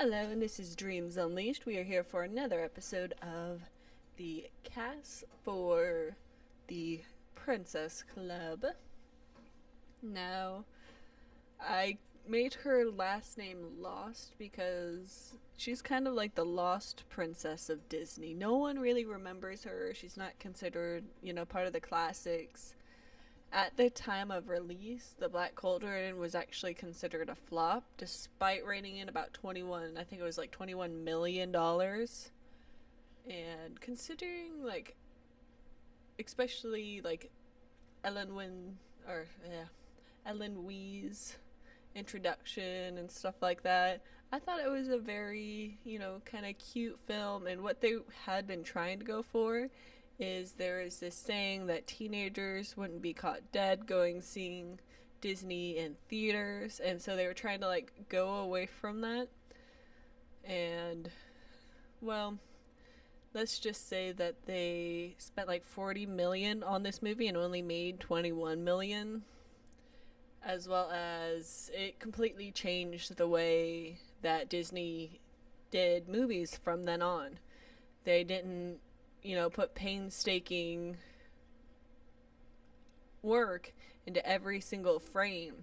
Hello, and this is Dreams Unleashed. We are here for another episode of the CAS for the Princess Club. Now, I made her last name Lost because she's kind of like the lost princess of Disney. No one really remembers her. She's not considered, part of the classics. At the time of release, The Black Cauldron was actually considered a flop, despite rating in about I think it was like $21 million. And considering, especially, Eilonwy's introduction and stuff like that, I thought it was a very, kind of cute film. And what they had been trying to go for is there is this saying that teenagers wouldn't be caught dead seeing Disney in theaters, and so they were trying to go away from that. And well, let's just say that they spent like 40 million on this movie and only made 21 million, as well as it completely changed the way that Disney did movies from then on. They didn't put painstaking work into every single frame,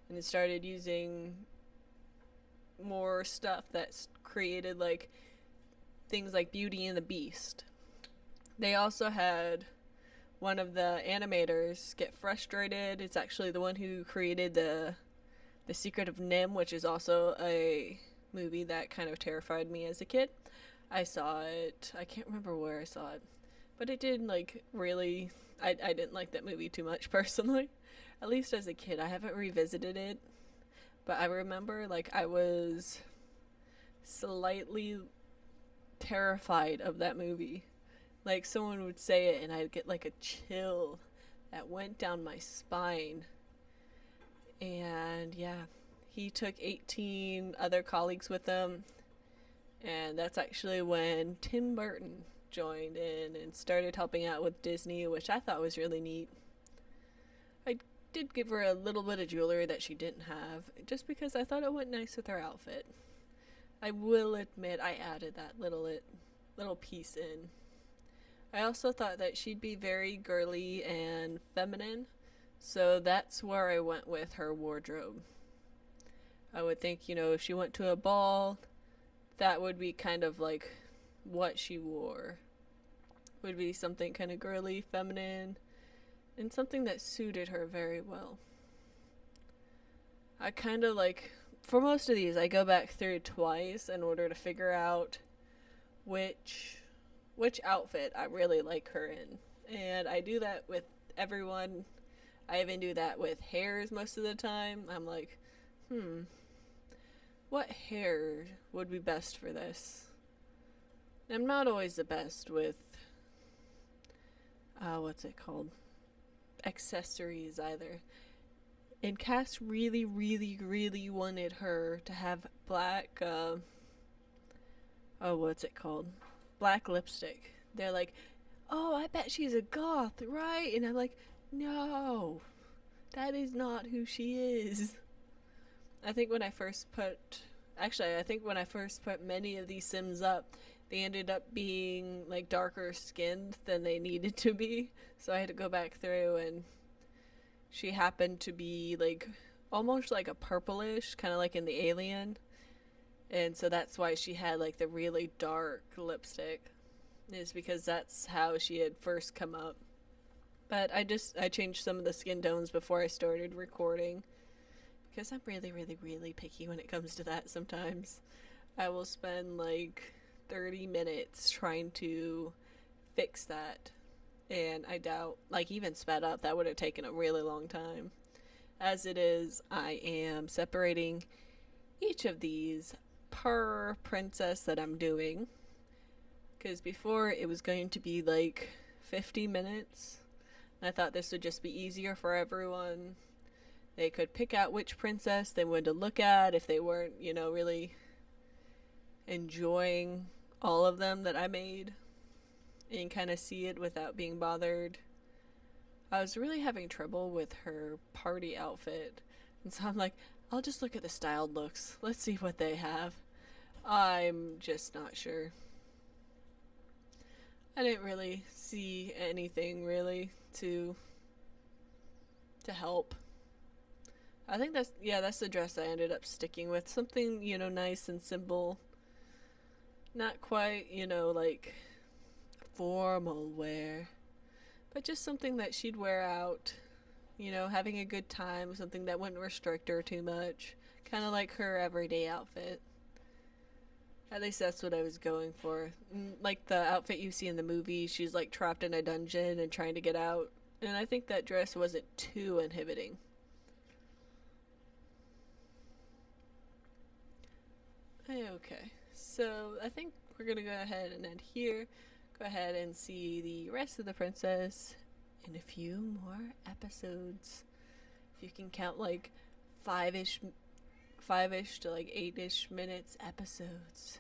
and it started using more stuff that's created things like Beauty and the Beast. They also had one of the animators get frustrated. It's actually the one who created the Secret of Nim, which is also a movie that kind of terrified me as a kid. I saw it. I can't remember where I saw it, but it did really. I didn't like that movie too much personally, at least as a kid. I haven't revisited it, but I remember I was slightly terrified of that movie. Someone would say it and I'd get a chill that went down my spine. And yeah, he took 18 other colleagues with him. And that's actually when Tim Burton joined in and started helping out with Disney, which I thought was really neat. I did give her a little bit of jewelry that she didn't have, just because I thought it went nice with her outfit. I will admit I added that little piece in. I also thought that she'd be very girly and feminine, so that's where I went with her wardrobe. I would think, if she went to a ball, that would be kind of what she wore. Would be something kind of girly, feminine, and something that suited her very well. I kind of for most of these, I go back through twice in order to figure out which outfit I really like her in. And I do that with everyone. I even do that with hairs most of the time. I'm like, what hair would be best for this? I'm not always the best with accessories either. And Cass really, really, really wanted her to have black black lipstick. They're like, oh, I bet she's a goth, right? And I'm like, no, that is not who she is. I think when I first put many of these Sims up, they ended up being darker skinned than they needed to be. So I had to go back through, and she happened to be almost like a purplish, kind of like in the Alien. And so that's why she had the really dark lipstick, is because that's how she had first come up. But I changed some of the skin tones before I started recording, because I'm really, really, really picky when it comes to that sometimes. I will spend 30 minutes trying to fix that. And I doubt, even sped up, that would have taken a really long time. As it is, I am separating each of these per princess that I'm doing. Because before, it was going to be 50 minutes. And I thought this would just be easier for everyone. They could pick out which princess they wanted to look at if they weren't, really enjoying all of them that I made, and kind of see it without being bothered. I was really having trouble with her party outfit, and so I'm like, I'll just look at the styled looks. Let's see what they have. I'm just not sure. I didn't really see anything really to help. I think that's the dress I ended up sticking with. Something, nice and simple. Not quite, like formal wear, but just something that she'd wear out, having a good time, something that wouldn't restrict her too much. Kind of like her everyday outfit. At least that's what I was going for. Like the outfit you see in the movie, she's like trapped in a dungeon and trying to get out. And I think that dress wasn't too inhibiting. Okay, so I think we're gonna go ahead and end here. Go ahead and see the rest of the princess in a few more episodes. If you can count like five-ish to like 8-ish minutes episodes.